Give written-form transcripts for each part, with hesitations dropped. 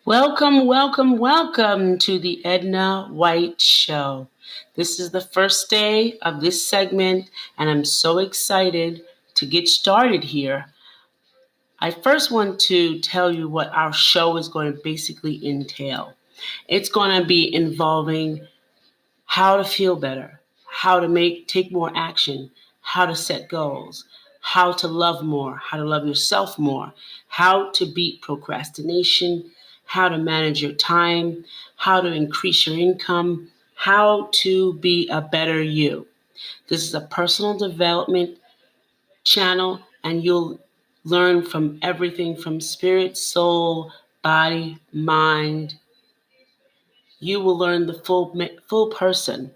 Welcome, welcome, welcome to the Edna White Show. This is the first day of this segment, and I'm so excited to get started here. I first want to tell you what our show is going to basically entail. It's going to be involving how to feel better, how to take more action, how to set goals, how to love more, how to love yourself more, how to beat procrastination, how to manage your time, how to increase your income, how to be a better you. This is a personal development channel, and you'll learn from everything from spirit, soul, body, mind. You will learn the full person.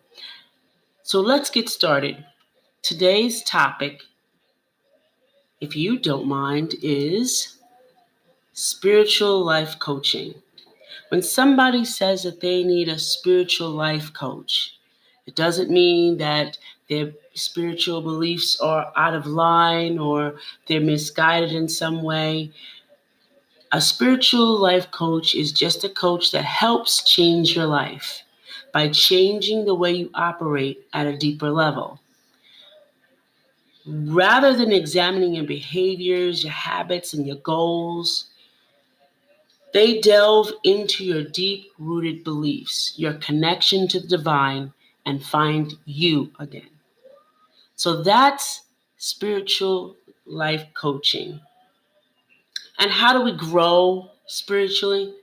So let's get started. Today's topic, if you don't mind, is spiritual life coaching. When somebody says that they need a spiritual life coach, it doesn't mean that their spiritual beliefs are out of line or they're misguided in some way. A spiritual life coach is just a coach that helps change your life by changing the way you operate at a deeper level. Rather than examining your behaviors, your habits, and your goals, they delve into your deep-rooted beliefs, your connection to the divine, and find you again. So that's spiritual life coaching. And how do we grow spiritually?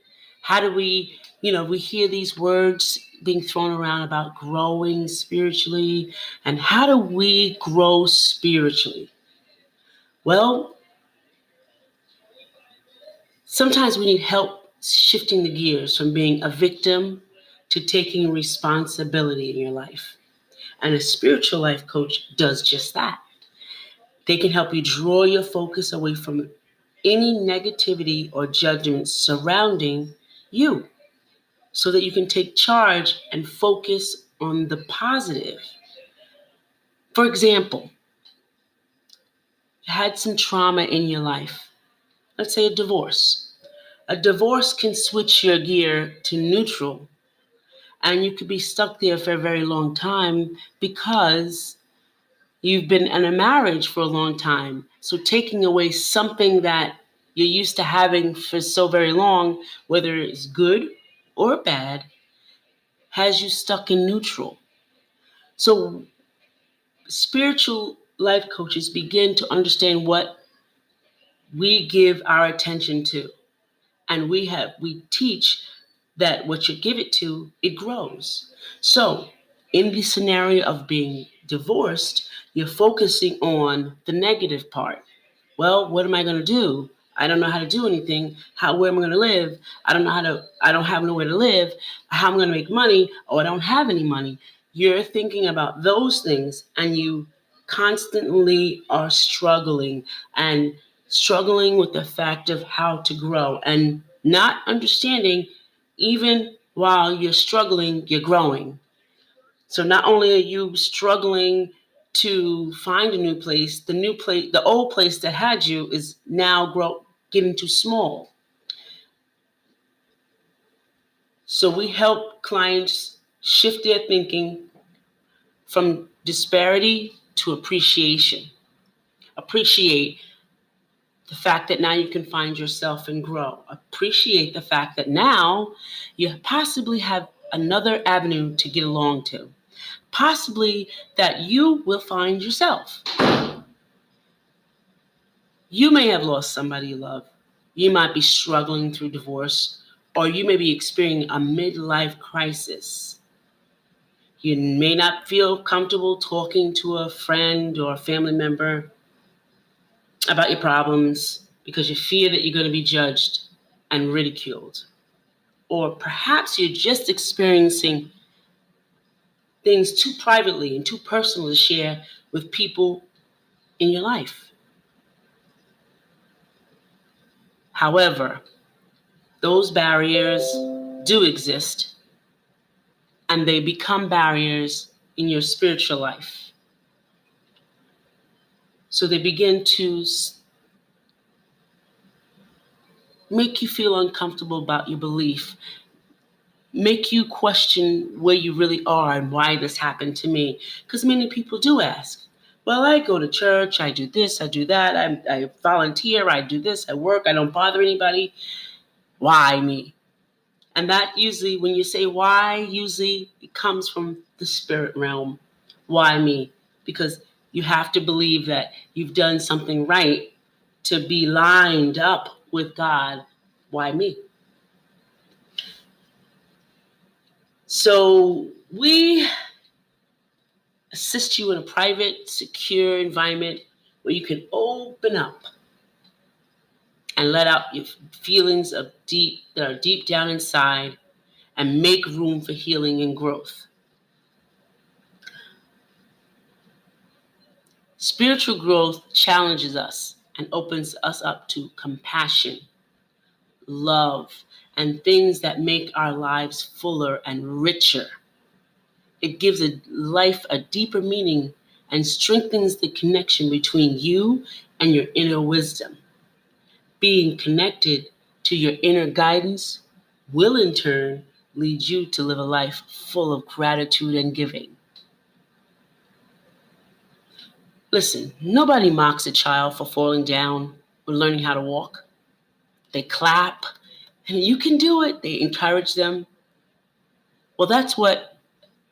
How do we hear these words being thrown around about growing spiritually. And how do we grow spiritually? Well, sometimes we need help shifting the gears from being a victim to taking responsibility in your life. And a spiritual life coach does just that. They can help you draw your focus away from any negativity or judgment surrounding you so that you can take charge and focus on the positive. For example, you had some trauma in your life. Let's say a divorce. A divorce can switch your gear to neutral, and you could be stuck there for a very long time because you've been in a marriage for a long time. So taking away something that you're used to having for so very long, whether it's good or bad, has you stuck in neutral. So spiritual life coaches begin to understand what we give our attention to. And we teach that what you give it to, it grows. So in the scenario of being divorced, you're focusing on the negative part. Well, what am I going to do? I don't know how to do anything. Where am I going to live? I don't have nowhere to live. How am I going to make money? Oh, I don't have any money. You're thinking about those things, and you constantly are struggling with the fact of how to grow and not understanding even while you're struggling, you're growing. So not only are you struggling to find a new place, the old place that had you is now getting too small. So we help clients shift their thinking from disparity to appreciation. Appreciate the fact that now you can find yourself and grow. Appreciate the fact that now you possibly have another avenue to get along to. Possibly that you will find yourself. You may have lost somebody you love. You might be struggling through divorce, or you may be experiencing a midlife crisis. You may not feel comfortable talking to a friend or a family member about your problems because you fear that you're going to be judged and ridiculed. Or perhaps you're just experiencing things too privately and too personal to share with people in your life. However, those barriers do exist, and they become barriers in your spiritual life. So they begin to make you feel uncomfortable about your belief, make you question where you really are and why this happened to me. Because many people do ask, well, I go to church, I do this, I do that, I volunteer, I do this, I work, I don't bother anybody. Why me? And that usually, when you say why, usually it comes from the spirit realm. Why me? Because you have to believe that you've done something right to be lined up with God. Why me? So we assist you in a private, secure environment where you can open up and let out your feelings that are deep down inside and make room for healing and growth. Spiritual growth challenges us and opens us up to compassion, love, and things that make our lives fuller and richer. It gives life a deeper meaning and strengthens the connection between you and your inner wisdom. Being connected to your inner guidance will in turn lead you to live a life full of gratitude and giving. Listen, nobody mocks a child for falling down or learning how to walk. They clap, and you can do it. They encourage them. Well, that's what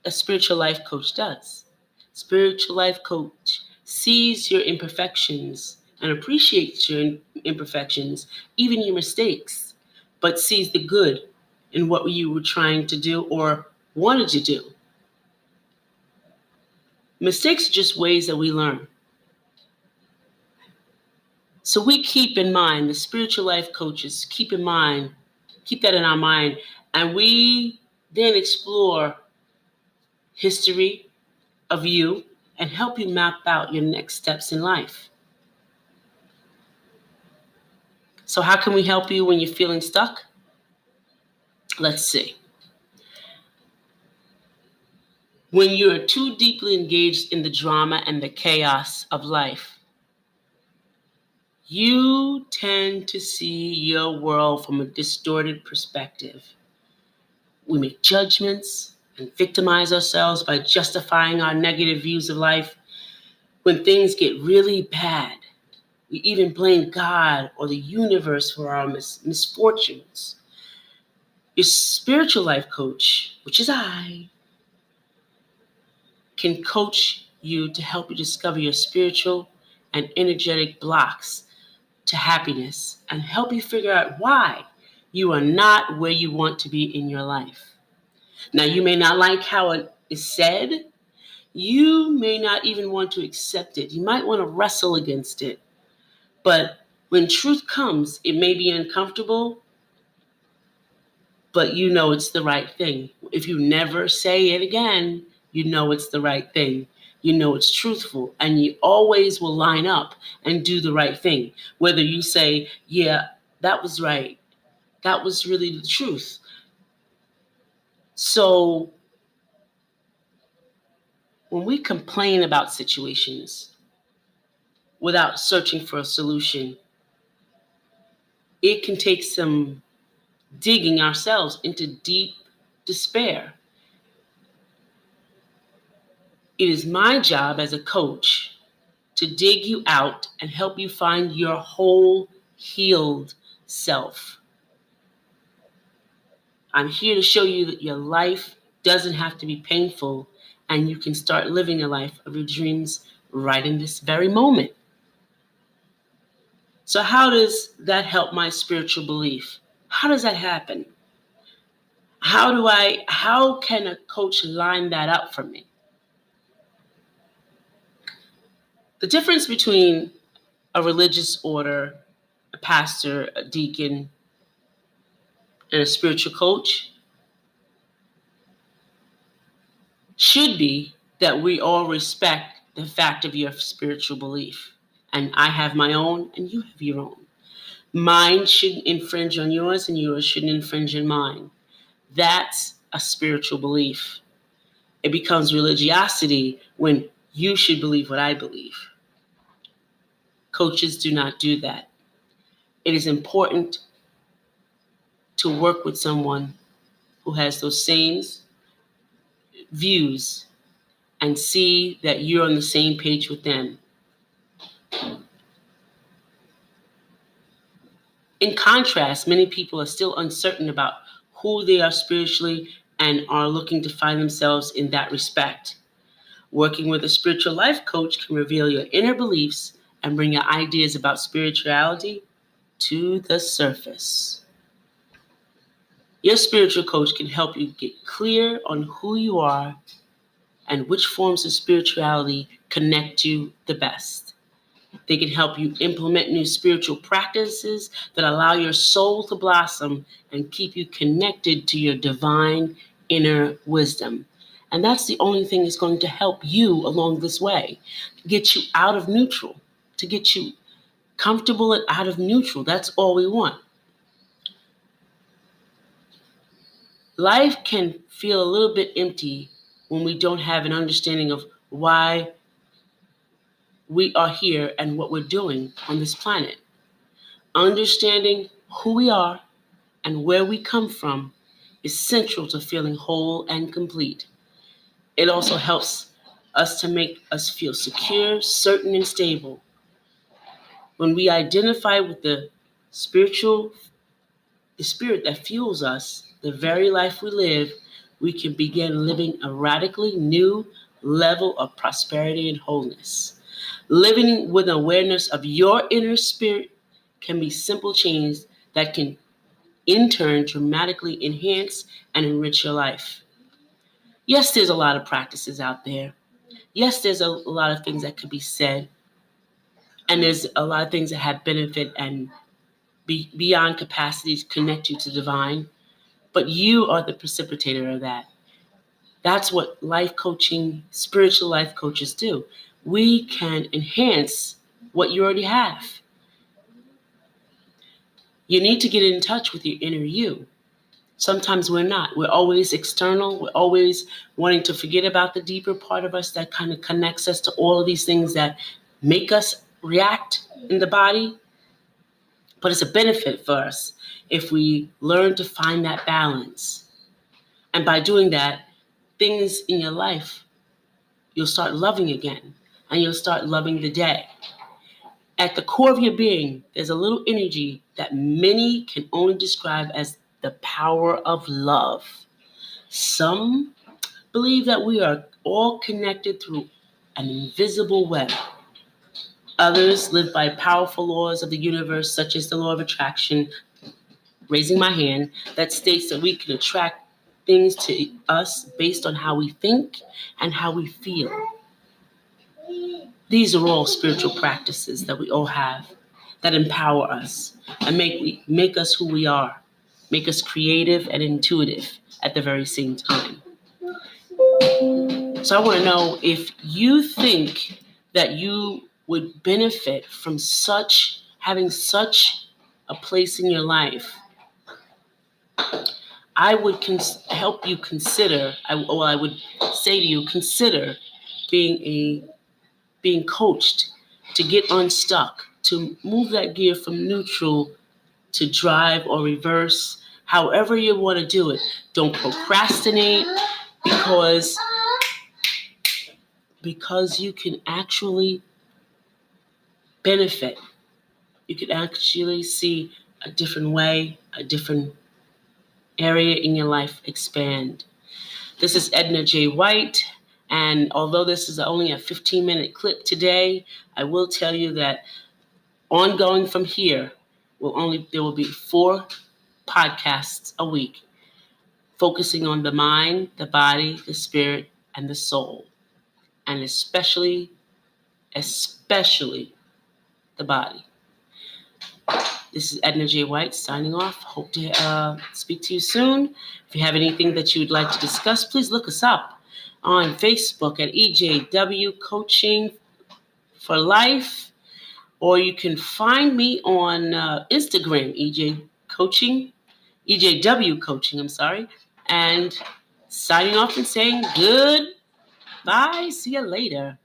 a spiritual life coach does. Spiritual life coach sees your imperfections and appreciates your imperfections, even your mistakes, but sees the good in what you were trying to do or wanted to do. Mistakes are just ways that we learn. So we keep in mind, the spiritual life coaches keep that in our mind, and we then explore history of you and help you map out your next steps in life. So how can we help you when you're feeling stuck? Let's see. When you're too deeply engaged in the drama and the chaos of life, you tend to see your world from a distorted perspective. We make judgments and victimize ourselves by justifying our negative views of life. When things get really bad, we even blame God or the universe for our misfortunes. Your spiritual life coach, which is I, can coach you to help you discover your spiritual and energetic blocks to happiness and help you figure out why you are not where you want to be in your life. Now, you may not like how it is said. You may not even want to accept it. You might want to wrestle against it. But when truth comes, it may be uncomfortable, but you know it's the right thing. If you never say it again, you know it's the right thing. You know it's truthful, and you always will line up and do the right thing. Whether you say, yeah, that was right. That was really the truth. So when we complain about situations without searching for a solution, it can take some digging ourselves into deep despair. It is my job as a coach to dig you out and help you find your whole healed self. I'm here to show you that your life doesn't have to be painful and you can start living a life of your dreams right in this very moment. So how does that help my spiritual belief? How does that happen? How can a coach line that up for me? The difference between a religious order, a pastor, a deacon, and a spiritual coach should be that we all respect the fact of your spiritual belief. And I have my own, and you have your own. Mine shouldn't infringe on yours, and yours shouldn't infringe on mine. That's a spiritual belief. It becomes religiosity when you should believe what I believe. Coaches do not do that. It is important to work with someone who has those same views and see that you're on the same page with them. In contrast, many people are still uncertain about who they are spiritually and are looking to find themselves in that respect. Working with a spiritual life coach can reveal your inner beliefs and bring your ideas about spirituality to the surface. Your spiritual coach can help you get clear on who you are and which forms of spirituality connect you the best. They can help you implement new spiritual practices that allow your soul to blossom and keep you connected to your divine inner wisdom. And that's the only thing that's going to help you along this way, to get you out of neutral, to get you comfortable and out of neutral. That's all we want. Life can feel a little bit empty when we don't have an understanding of why we are here and what we're doing on this planet. Understanding who we are and where we come from is central to feeling whole and complete. It also helps us to make us feel secure, certain, and stable. When we identify with the spirit that fuels us, the very life we live, we can begin living a radically new level of prosperity and wholeness. Living with awareness of your inner spirit can be simple change that can in turn dramatically enhance and enrich your life. Yes, there's a lot of practices out there. Yes, there's a lot of things that could be said. And there's a lot of things that have benefit and beyond capacity to connect you to divine. But you are the precipitator of that. That's what life coaching, spiritual life coaches do. We can enhance what you already have. You need to get in touch with your inner you. Sometimes we're not. We're always external. We're always wanting to forget about the deeper part of us that kind of connects us to all of these things that make us react in the body. But it's a benefit for us if we learn to find that balance. And by doing that, things in your life, you'll start loving again. And you'll start loving the day. At the core of your being, there's a little energy that many can only describe as the power of love. Some believe that we are all connected through an invisible web. Others live by powerful laws of the universe, such as the law of attraction, raising my hand, that states that we can attract things to us based on how we think and how we feel. These are all spiritual practices that we all have that empower us and make us who we are, make us creative and intuitive at the very same time. So I want to know if you think that you would benefit from having such a place in your life. I would help you consider, I would say to you, consider being coached to get unstuck, to move that gear from neutral to drive or reverse, however you want to do it. Don't procrastinate because you can actually benefit. You can actually see a different way, a different area in your life expand. This is Edna J. White, and although this is only a 15-minute clip today, I will tell you that ongoing from here, there will be 4 podcasts a week, focusing on the mind, the body, the spirit, and the soul, and especially the body. This is Edna J. White signing off. Hope to speak to you soon. If you have anything that you would like to discuss, please look us up on Facebook at EJW Coaching for Life, or you can find me on Instagram, EJW Coaching, and signing off and saying goodbye. See you later.